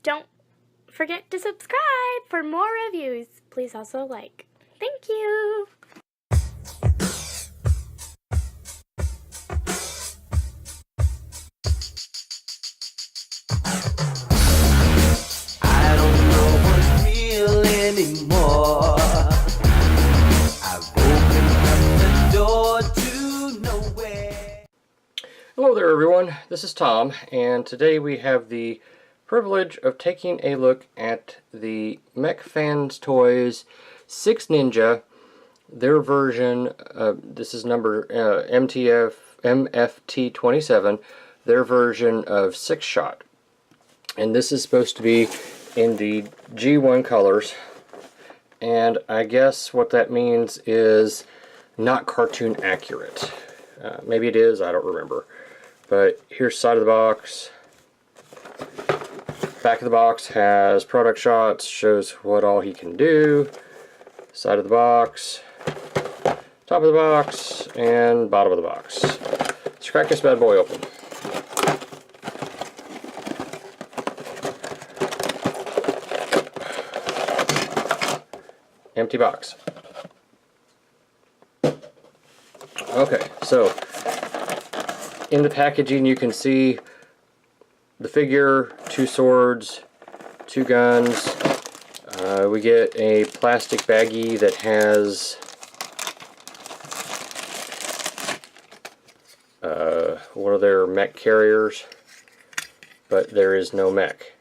don't forget to subscribe for more reviews. Please also like. Thank you. I don't know what's real anymore. I've opened up the door to nowhere. Hello there everyone, this is Tom, and today we have the privilege of taking a look at the Mech Fans Toys SixNinja, their version, this is number MFT-27, their version of Six-Shot. And this is supposed to be in the G1 colors, and I guess what that means is not cartoon accurate. Maybe it is, I don't remember. But here's side of the box. Back of the box has product shots, shows what all he can do. Side of the box, top of the box, and bottom of the box. Let's crack this bad boy open. Empty box. Okay, so in the packaging you can see the figure, 2 swords, 2 guns. We get a plastic baggie that has one of their mech carriers, but there is no mech.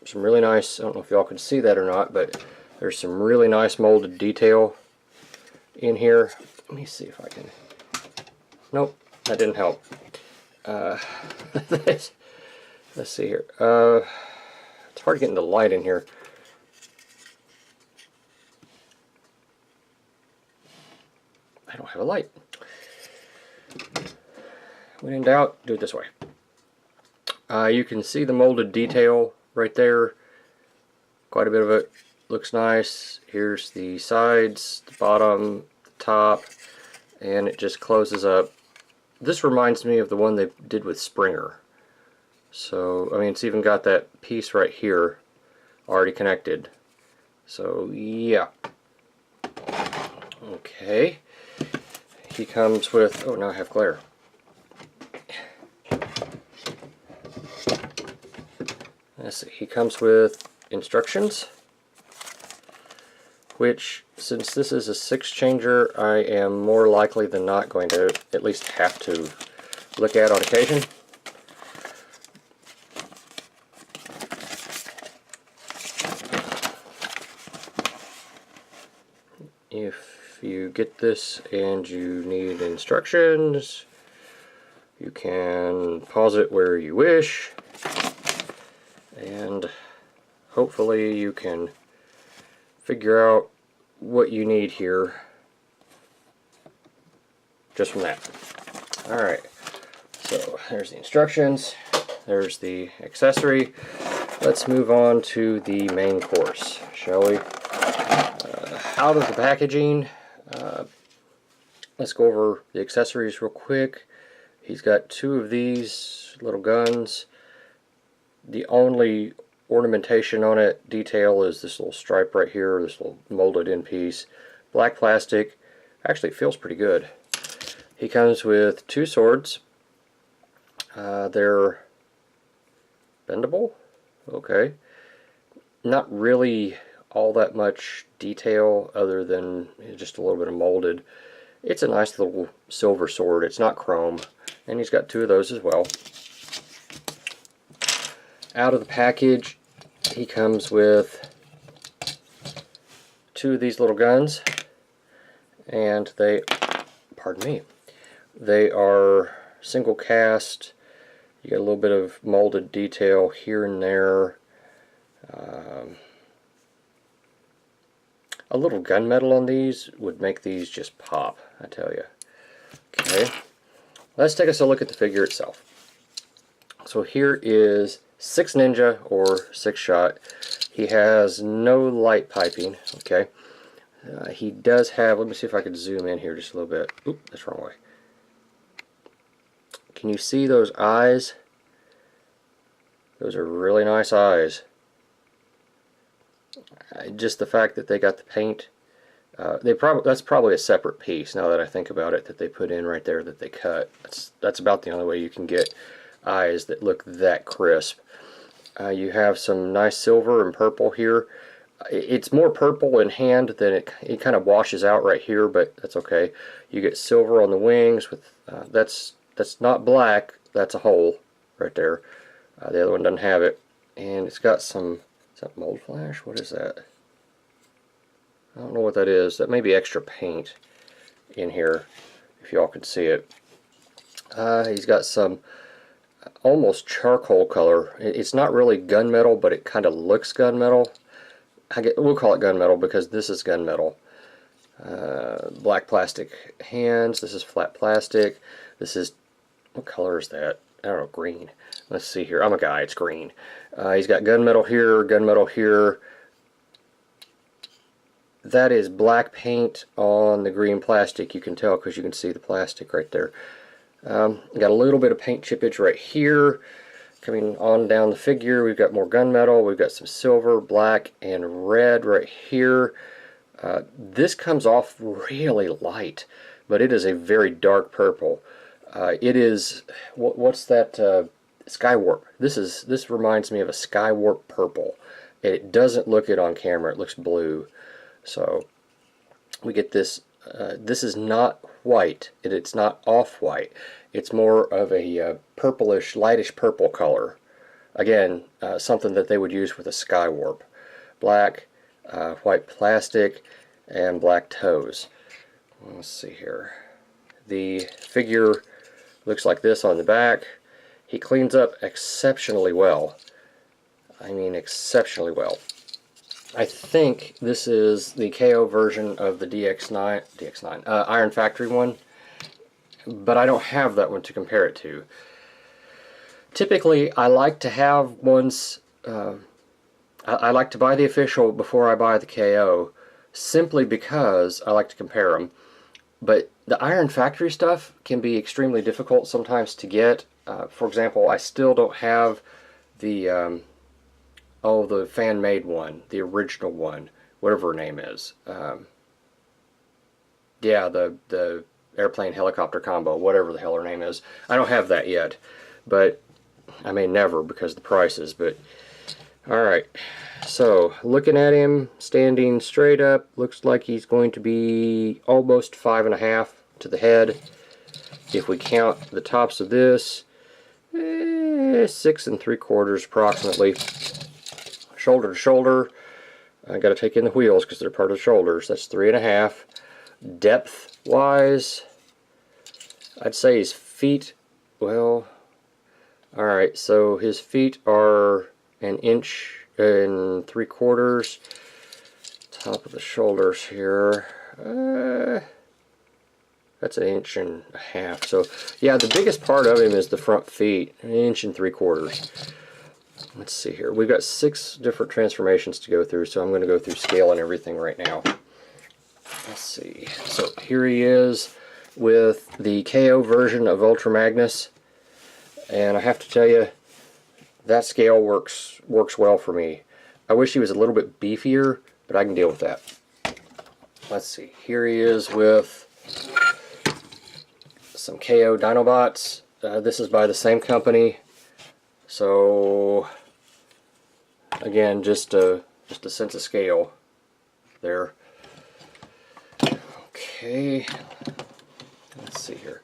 Some really nice, I don't know if y'all can see that or not, but there's some really nice molded detail in here. Let me see if I can. Nope, that didn't help. Let's see here. It's hard getting the light in here. I don't have a light. When in doubt, do it this way. You can see the molded detail right there. Quite a bit of it. Looks nice. Here's the sides, the bottom, the top, and it just closes up. This reminds me of the one they did with Springer. So, I mean, it's even got that piece right here already connected. So, yeah. Okay. He comes with, oh, now I have glare. Let's see, he comes with instructions, which, since this is a 6-changer, I am more likely than not going to at least have to look at on occasion. If you get this and you need instructions, you can pause it where you wish, and hopefully you can figure out what you need here just from that. Alright, so there's the instructions, there's the accessory. Let's move on to the main course, shall we? Out of the packaging, let's go over the accessories real quick. He's got 2 of these little guns. The only ornamentation on it, detail, is this little stripe right here, this little molded in piece. Black plastic. Actually, it feels pretty good. He comes with 2 swords. They're bendable. Okay. Not really all that much detail other than just a little bit of molded. It's a nice little silver sword. It's not chrome. And he's got 2 of those as well. Out of the package, he comes with 2 of these little guns, and they, pardon me, they are single cast. You get a little bit of molded detail here and there. A little gunmetal on these would make these just pop, I tell you. Okay, let's take us a look at the figure itself. So here is SixNinja, or Six-Shot. He has no light piping. Okay, he does have, let me see if I can zoom in here just a little bit. Oop, that's the wrong way. Can you see those eyes? Those are really nice eyes. Just the fact that they got the paint, that's probably a separate piece now that I think about it, that they put in right there that they cut. That's about the only way you can get eyes that look that crisp. You have some nice silver and purple here. It's more purple in hand than it kind of washes out right here, but that's okay. You get silver on the wings with that's not black, that's a hole right there. The other one doesn't have it, and it's got some, is that mold flash? What is that? I don't know what that is. That may be extra paint in here, if y'all can see it. He's got some almost charcoal color. It's not really gunmetal, but it kind of looks gunmetal. We'll call it gunmetal because this is gunmetal. Black plastic hands. This is flat plastic. This is, what color is that? I don't know, green. Let's see here. I'm a guy, it's green. He's got gunmetal here, gunmetal here. That is black paint on the green plastic. You can tell because you can see the plastic right there. Got a little bit of paint chippage right here. Coming on down the figure, we've got more gunmetal. We've got some silver, black, and red right here. This comes off really light, but it is a very dark purple. It is, what's that? Skywarp. This reminds me of a Skywarp purple. It doesn't look it on camera. It looks blue. So we get this. This is not white. It's not off-white. It's more of a purplish, lightish purple color. Again, something that they would use with a Skywarp. Black, white plastic, and black toes. Let's see here. The figure looks like this on the back. He cleans up exceptionally well. I mean, exceptionally well. I think this is the KO version of the DX9 Iron Factory one, but I don't have that one to compare it to. Typically, I like to have ones, I like to buy the official before I buy the KO, simply because I like to compare them. But the Iron Factory stuff can be extremely difficult sometimes to get. For example, I still don't have the the fan-made one, the original one, whatever her name is. Yeah, the airplane helicopter combo, whatever the hell her name is. I don't have that yet, but I may never because of the prices. But alright, so looking at him standing straight up, looks like he's going to be almost 5.5 to the head. If we count the tops of this, 6 3/4 approximately. Shoulder to shoulder, I got to take in the wheels because they're part of the shoulders. That's 3.5. Depth wise, I'd say his feet, well, alright, so his feet are 1 3/4 inches. Top of the shoulders here, that's 1.5 inches. So yeah, the biggest part of him is the front feet, 1 3/4 inches. Let's see here. We've got 6 different transformations to go through, so I'm going to go through scale and everything right now. Let's see. So here he is with the KO version of Ultra Magnus, and I have to tell you, that scale works well for me. I wish he was a little bit beefier, but I can deal with that. Let's see. Here he is with some KO Dinobots. This is by the same company. So again, just a sense of scale there. Okay, let's see here.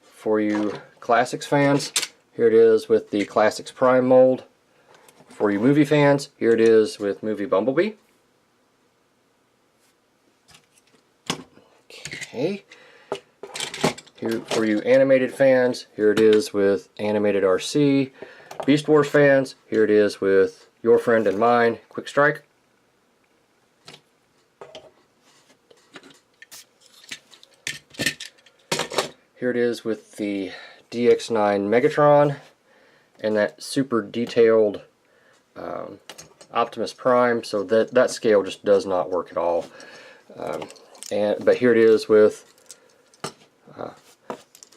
For you Classics fans, here it is with the Classics Prime mold. For you movie fans, here it is with Movie Bumblebee. Okay. Here, for you animated fans, here it is with Animated RC. Beast Wars fans, here it is with your friend and mine, Quick Strike. Here it is with the DX9 Megatron and that super detailed Optimus Prime. So that scale just does not work at all. But here it is with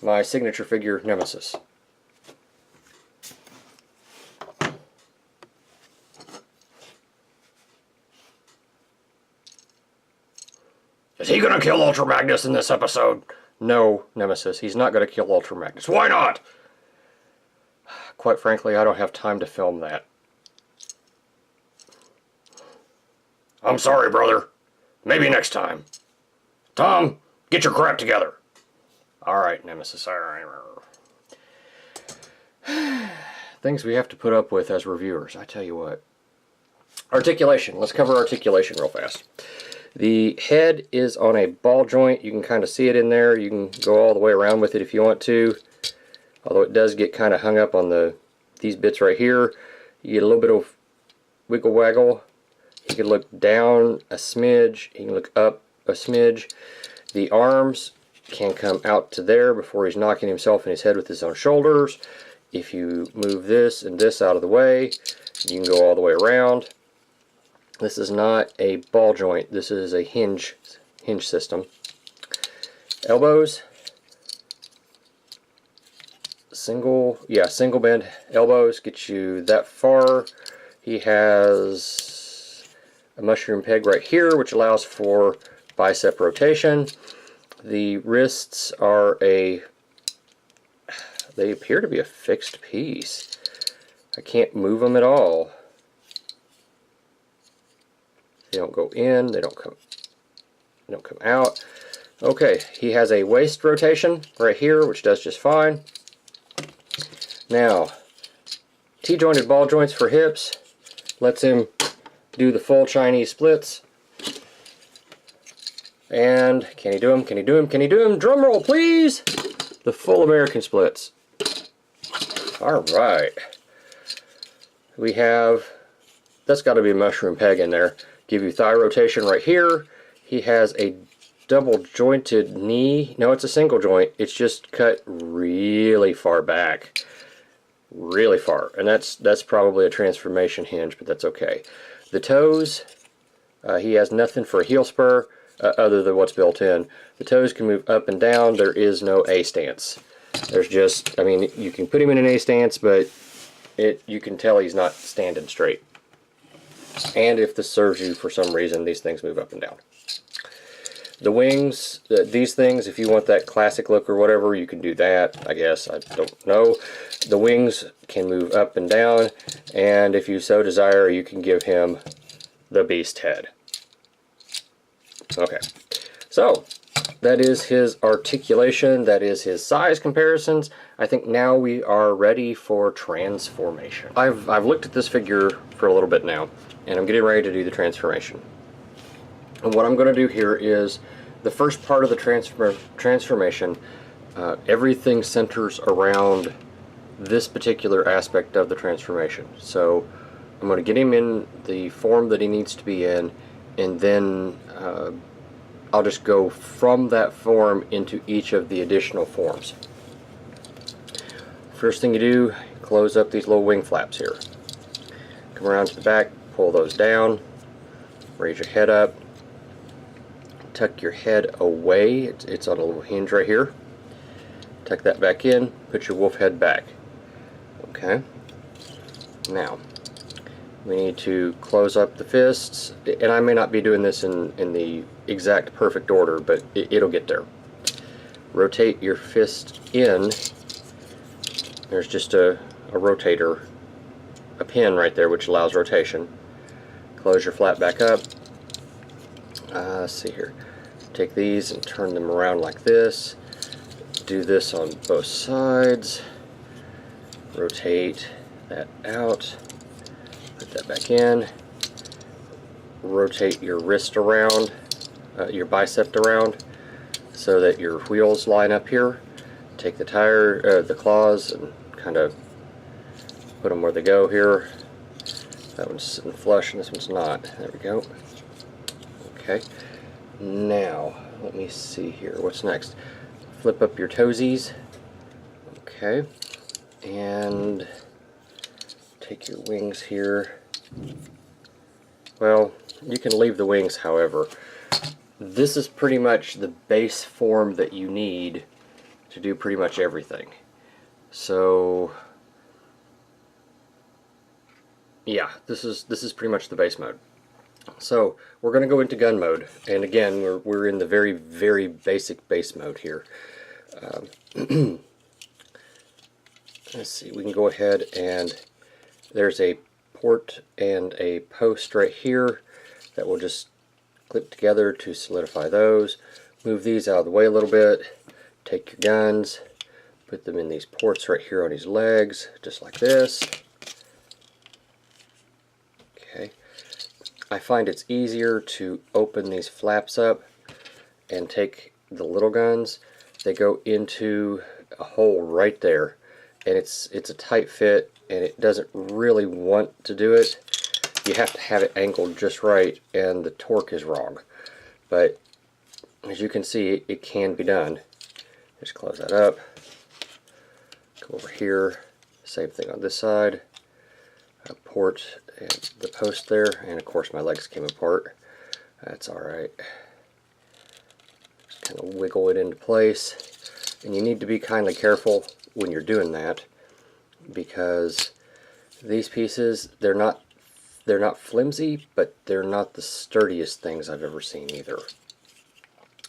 my signature figure, Nemesis. Is he gonna kill Ultra Magnus in this episode? No, Nemesis, he's not gonna kill Ultra Magnus. Why not? Quite frankly, I don't have time to film that. I'm sorry, brother. Maybe next time. Tom, get your crap together. Alright, Nemesis. Alright. Things we have to put up with as reviewers, I tell you what. Articulation. Let's cover articulation real fast. The head is on a ball joint. You can kind of see it in there. You can go all the way around with it if you want to. Although it does get kind of hung up on these bits right here. You get a little bit of wiggle waggle. You can look down a smidge. You can look up a smidge. The arms can come out to there before he's knocking himself in his head with his own shoulders. If you move this and this out of the way, you can go all the way around. This is not a ball joint. This is a hinge system. Elbows. Single bend elbows get you that far. He has a mushroom peg right here, which allows for bicep rotation. The wrists are they appear to be a fixed piece. I can't move them at all. They don't go in, they don't come out. Okay, he has a waist rotation right here, which does just fine. Now, T-jointed ball joints for hips lets him do the full Chinese splits. And can he do them? Can he do them? Can he do them? Drum roll, please! The full American splits. Alright. We have, that's got to be a mushroom peg in there. Give you thigh rotation right here. He has a double jointed knee. No, it's a single joint. It's just cut really far back. Really far. And that's probably a transformation hinge, but that's okay. The toes, he has nothing for a heel spur other than what's built in. The toes can move up and down. There is no A stance. There's just, I mean, you can put him in an A stance, but you can tell he's not standing straight. And if this serves you for some reason, these things move up and down. The wings, these things, if you want that classic look or whatever, you can do that, I guess. I don't know. The wings can move up and down, and if you so desire, you can give him the beast head. Okay, so that is his articulation, that is his size comparisons. I think now we are ready for transformation. I've looked at this figure for a little bit now, and I'm getting ready to do the transformation. And what I'm going to do here is the first part of the transformation, everything centers around this particular aspect of the transformation. So I'm going to get him in the form that he needs to be in, and then I'll just go from that form into each of the additional forms. First thing you do, close up these little wing flaps here. Come around to the back, pull those down, raise your head up, tuck your head away. It's on a little hinge right here. Tuck that back in, put your wolf head back. Okay. Now, we need to close up the fists, and I may not be doing this in the exact perfect order, but it'll get there. Rotate your fist in. There's just a rotator, a pin right there which allows rotation. Close your flap back up. Let's see here. Take these and turn them around like this. Do this on both sides. Rotate that out. Put that back in. Rotate your wrist around, your bicep around, so that your wheels line up here. Take the claws and kind of put them where they go here. That one's sitting flush and this one's not. There we go. Okay. Now, let me see here. What's next? Flip up your toesies. Okay. And take your wings here. Well, you can leave the wings, however. This is pretty much the base form that you need to do pretty much everything. So yeah, this is pretty much the base mode. So we're going to go into gun mode, and again we're in the very basic base mode here. Let's see, we can go ahead and there's a port and a post right here that will just clip together to solidify those. Move these out of the way a little bit, take your guns, put them in these ports right here on these legs, just like this. Okay. I find it's easier to open these flaps up and take the little guns. They go into a hole right there, and it's a tight fit, and it doesn't really want to do it. You have to have it angled just right, and the torque is wrong. But as you can see, it can be done. Just close that up. Go over here. Same thing on this side. Port and the post there, and of course my legs came apart. That's alright. Just kind of wiggle it into place. And you need to be kind of careful when you're doing that, because these pieces, they're not flimsy, but they're not the sturdiest things I've ever seen either.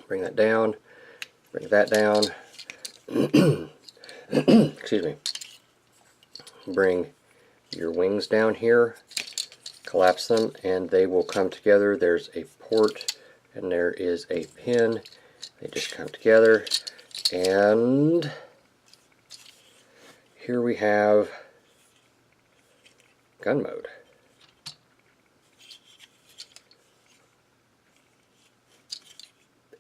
Bring that down, bring that down. Excuse me. Bring your wings down here, collapse them, and they will come together. There's a port and there is a pin. They just come together, and here we have gun mode.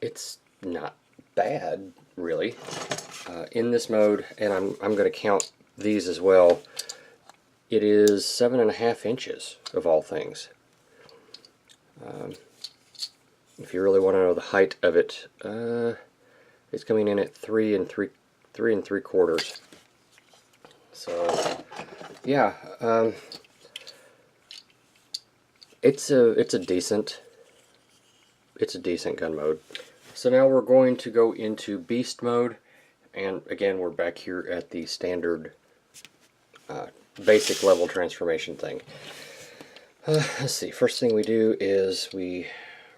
It's not bad, really. In this mode, and I'm going to count these as well, it is 7.5 inches of all things. If you really want to know the height of it, it's coming in at 3 3/4. So yeah, it's a decent gun mode. So now we're going to go into beast mode, and again we're back here at the standard basic level transformation thing. Let's see, first thing we do is we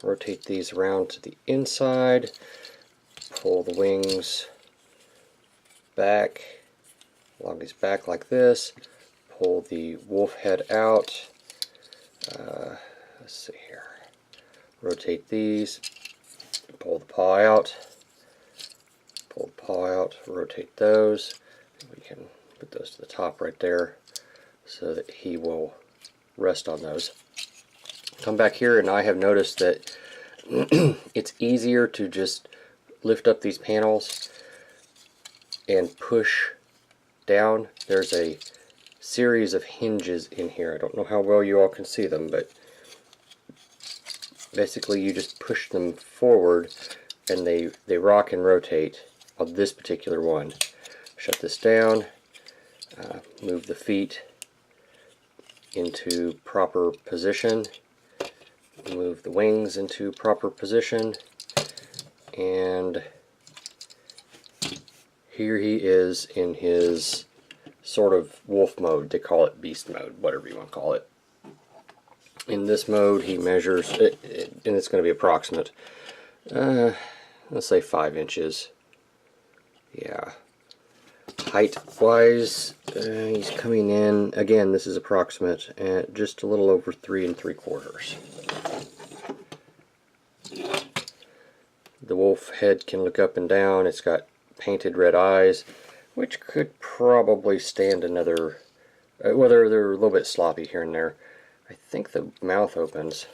rotate these around to the inside, pull the wings back, along these back like this, pull the wolf head out, let's see here, rotate these, pull the paw out, rotate those, we can put those to the top right there so that he will rest on those. Come back here, and I have noticed that it's easier to just lift up these panels and push down. There's a series of hinges in here. I don't know how well you all can see them, but basically you just push them forward and they rock and rotate on this particular one. Shut this down, move the feet into proper position, move the wings into proper position, and here he is in his sort of wolf mode. They call it beast mode, whatever you want to call it. In this mode he measures, and it's going to be approximate, let's say 5 inches. Yeah. Height wise, he's coming in, again this is approximate, at just a little over 3 3/4. The wolf head can look up and down. It's got painted red eyes, which could probably stand another, well, they're a little bit sloppy here and there. I think the mouth opens,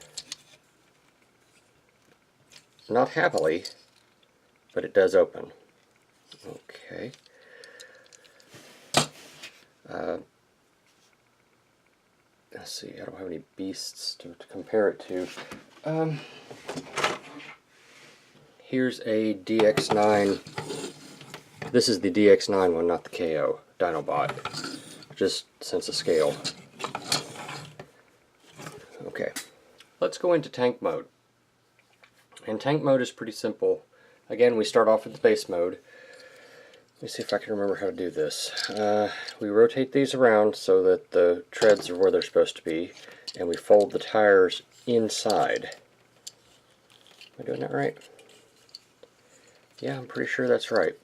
not happily, but it does open. Okay. Let's see, I don't have any beasts to compare it to. Here's a DX9. This is the DX9 one, not the KO Dinobot. Just sense of scale. Okay, let's go into tank mode. And tank mode is pretty simple. Again, we start off with the base mode. me see if I can remember how to do this. We rotate these around so that the treads are where they're supposed to be, and we fold the tires inside. Am I doing that right? Yeah, I'm pretty sure that's right.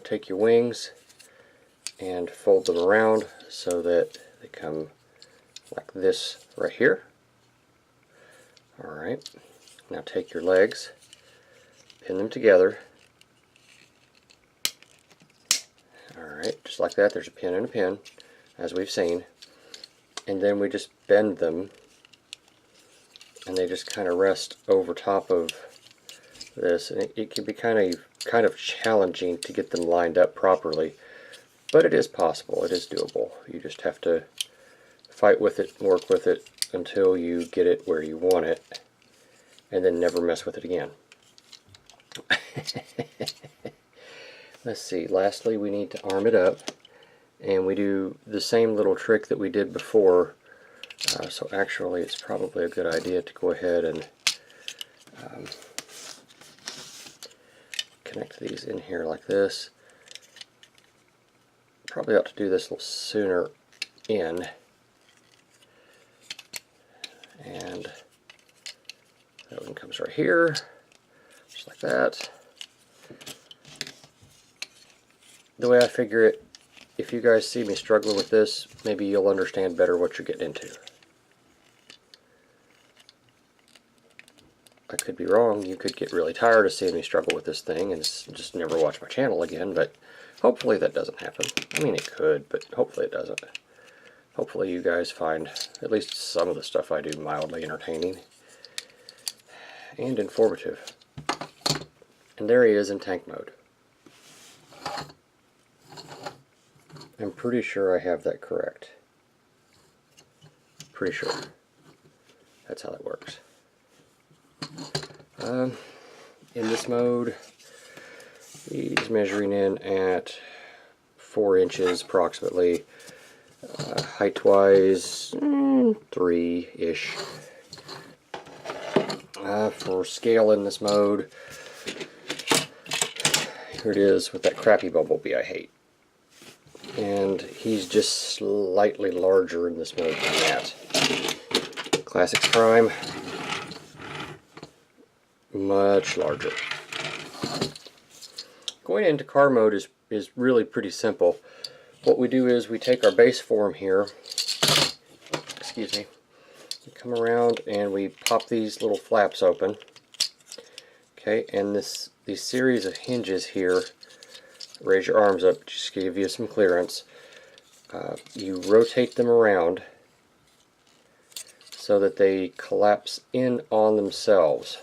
Take your wings and fold them around so that they come like this right here. Alright, now take your legs, pin them together. Alright, just like that. There's a pin and a pin, as we've seen. And then we just bend them, and they just kind of rest over top of this. And it can be kind of challenging to get them lined up properly, but it is possible. It is doable. You just have to fight with it, work with it until you get it where you want it, and then never mess with it again. Let's see, lastly we need to arm it up, and we do the same little trick that we did before. So actually it's probably a good idea to go ahead and connect these in here like this. Probably ought to do this a little sooner in. And that one comes right here, just like that. The way I figure it, if you guys see me struggling with this, maybe you'll understand better what you're getting into. I could be wrong. You could get really tired of seeing me struggle with this thing and just never watch my channel again, but hopefully that doesn't happen. I mean, it could, but hopefully it doesn't. Hopefully you guys find at least some of the stuff I do mildly entertaining and informative. And there he is in tank mode. I'm pretty sure I have that correct. Pretty sure. That's how that works. In this mode, he's measuring in at 4 inches approximately. Height-wise, 3-ish. For scale in this mode, here it is with that crappy bumblebee I hate. And he's just slightly larger in this mode than that. Classics Prime, much larger. Going into car mode is really pretty simple. What we do is we take our base form here, excuse me, we come around and we pop these little flaps open. Okay, and these series of hinges here, raise your arms up just to give you some clearance. You rotate them around so that they collapse in on themselves.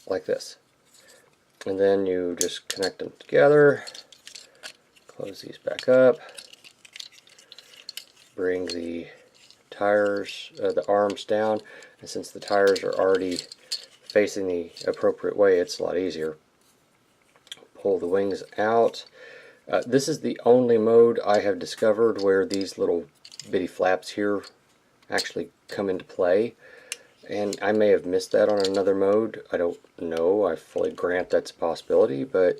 Like this. And then you just connect them together, close these back up, bring the tires, the arms down, and since the tires are already facing the appropriate way, it's a lot easier. Pull the wings out. This is the only mode I have discovered where these little bitty flaps here actually come into play. And I may have missed that on another mode. I don't know. I fully grant that's a possibility, but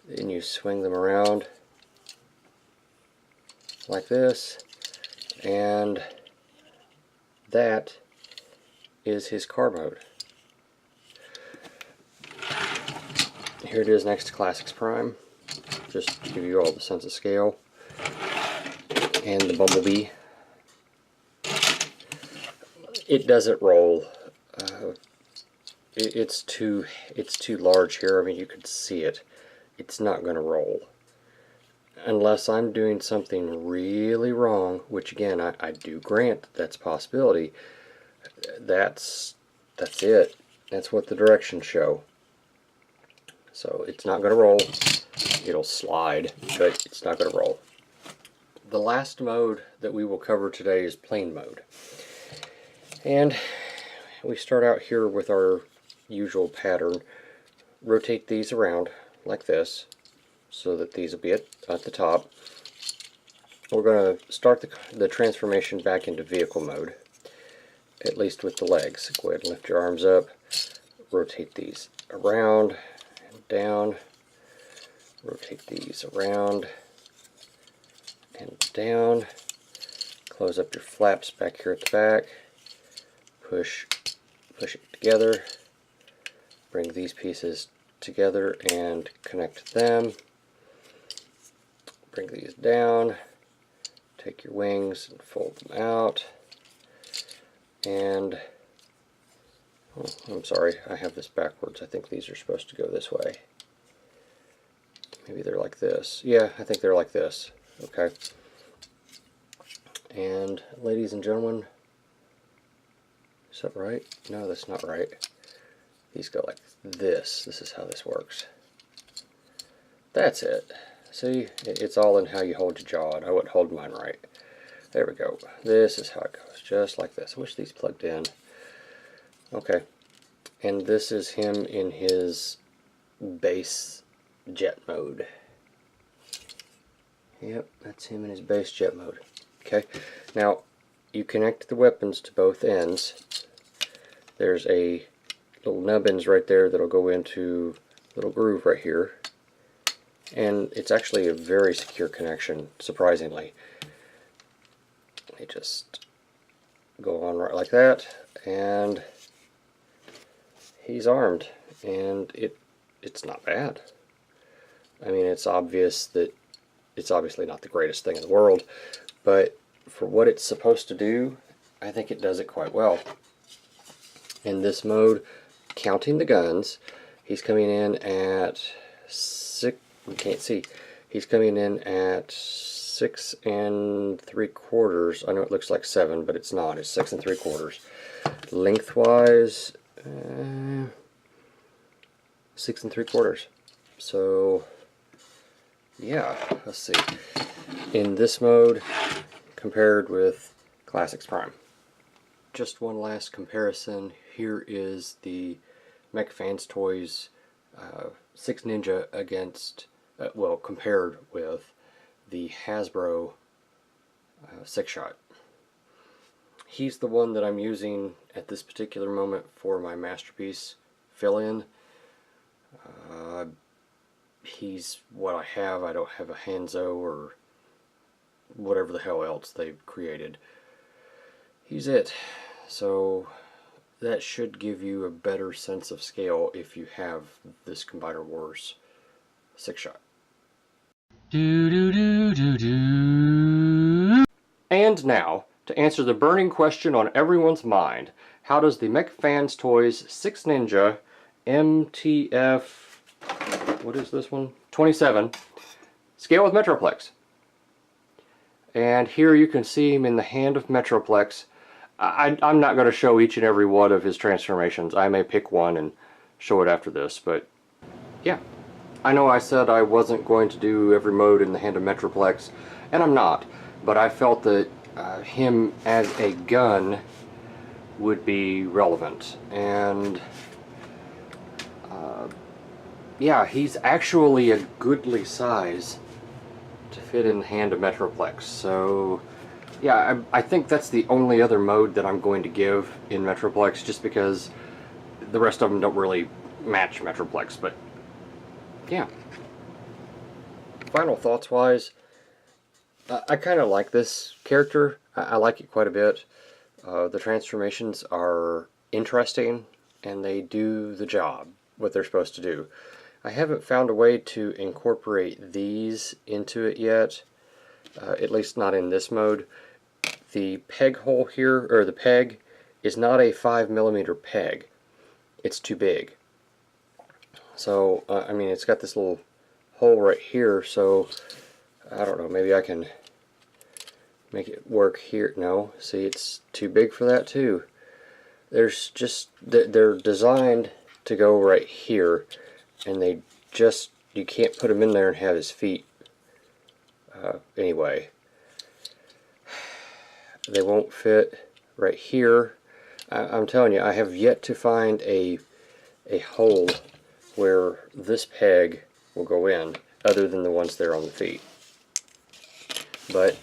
then you swing them around like this, and that is his car mode. Here it is next to Classics Prime, just to give you all the sense of scale. And the Bumblebee. It doesn't roll. It's too large here. I mean, you could see it. It's not going to roll unless I'm doing something really wrong, which again I do grant that's a possibility. That's it. That's what the directions show. So it's not going to roll. It'll slide, but it's not going to roll. The last mode that we will cover today is plain mode. And we start out here with our usual pattern. Rotate these around like this so that these will be at the top. We're going to start the transformation back into vehicle mode, at least with the legs. Go ahead and lift your arms up, rotate these around and down, rotate these around and down, close up your flaps back here at the back, push it together, bring these pieces together and connect them, bring these down, take your wings and fold them out, and oh, I'm sorry, I have this backwards. I think these are supposed to go this way. Maybe they're like this. Yeah, I think they're like this. Okay. And ladies and gentlemen, is that right? No, that's not right. These go like this. This is how this works. That's it. See, it's all in how you hold your jaw, and I wouldn't hold mine right. There we go. This is how it goes, just like this. I wish these plugged in. Okay. And this is him in his base jet mode. Yep, that's him in his base jet mode. Okay, now you connect the weapons to both ends. There's a little nubbins right there that'll go into a little groove right here. And it's actually a very secure connection, surprisingly. They just go on right like that, and he's armed, and it's not bad. I mean, it's obvious that it's obviously not the greatest thing in the world, but for what it's supposed to do, I think it does it quite well. In this mode, counting the guns, he's coming in at 6, we can't see, he's coming in at 6 3/4. I know it looks like 7, but it's not, it's 6 3/4. Lengthwise, 6 3/4. So yeah, let's see. In this mode, compared with Classics Prime. Just one last comparison. Here is the Mech Fans Toys SixNinja against, well, compared with the Hasbro six-shot. He's the one that I'm using at this particular moment for my Masterpiece fill-in. He's what I have. I don't have a Hanzo or whatever the hell else they've created. He's it. So that should give you a better sense of scale if you have this Combiner Wars six-shot. And now, to answer the burning question on everyone's mind, how does the Mech Fans Toys SixNinja MTF, what is this one? 27 scale with Metroplex? And here you can see him in the hand of Metroplex. I'm not going to show each and every one of his transformations. I may pick one and show it after this, but yeah. I know I said I wasn't going to do every mode in the hand of Metroplex, and I'm not, but I felt that him as a gun would be relevant. And yeah, he's actually a goodly size to fit in the hand of Metroplex. So yeah, I think that's the only other mode that I'm going to give in Metroplex, just because the rest of them don't really match Metroplex. But yeah. Final thoughts wise, I kind of like this character. I like it quite a bit. The transformations are interesting, and they do the job, what they're supposed to do. I haven't found a way to incorporate these into it yet, at least not in this mode. The peg hole here, or the peg, is not a 5mm peg. It's too big. So, I mean, it's got this little hole right here, so I don't know, maybe I can make it work here. No, see, it's too big for that too. There's just, they're designed to go right here, and they just, you can't put him in there and have his feet. Anyway, they won't fit right here. I'm telling you, I have yet to find a hole where this peg will go in, other than the ones there on the feet. But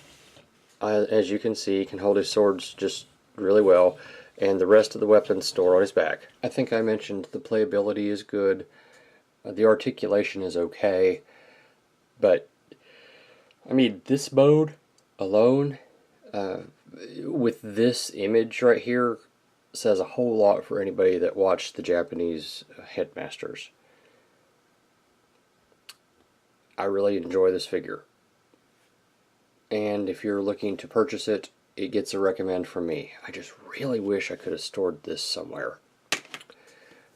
as you can see, he can hold his swords just really well. and the rest of the weapons store on his back. I think I mentioned the playability is good. The articulation is okay. But, I mean, this mode alone, with this image right here, says a whole lot for anybody that watched the Japanese Headmasters. I really enjoy this figure. And if you're looking to purchase it, it gets a recommend from me. I just really wish I could have stored this somewhere.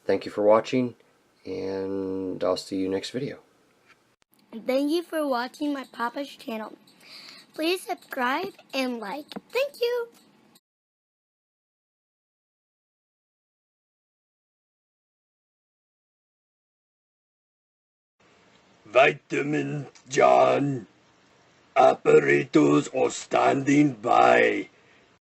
Thank you for watching, and I'll see you next video. Thank you for watching my Papa's channel. Please subscribe and like. Thank you. Vitamin John. Operators are standing by.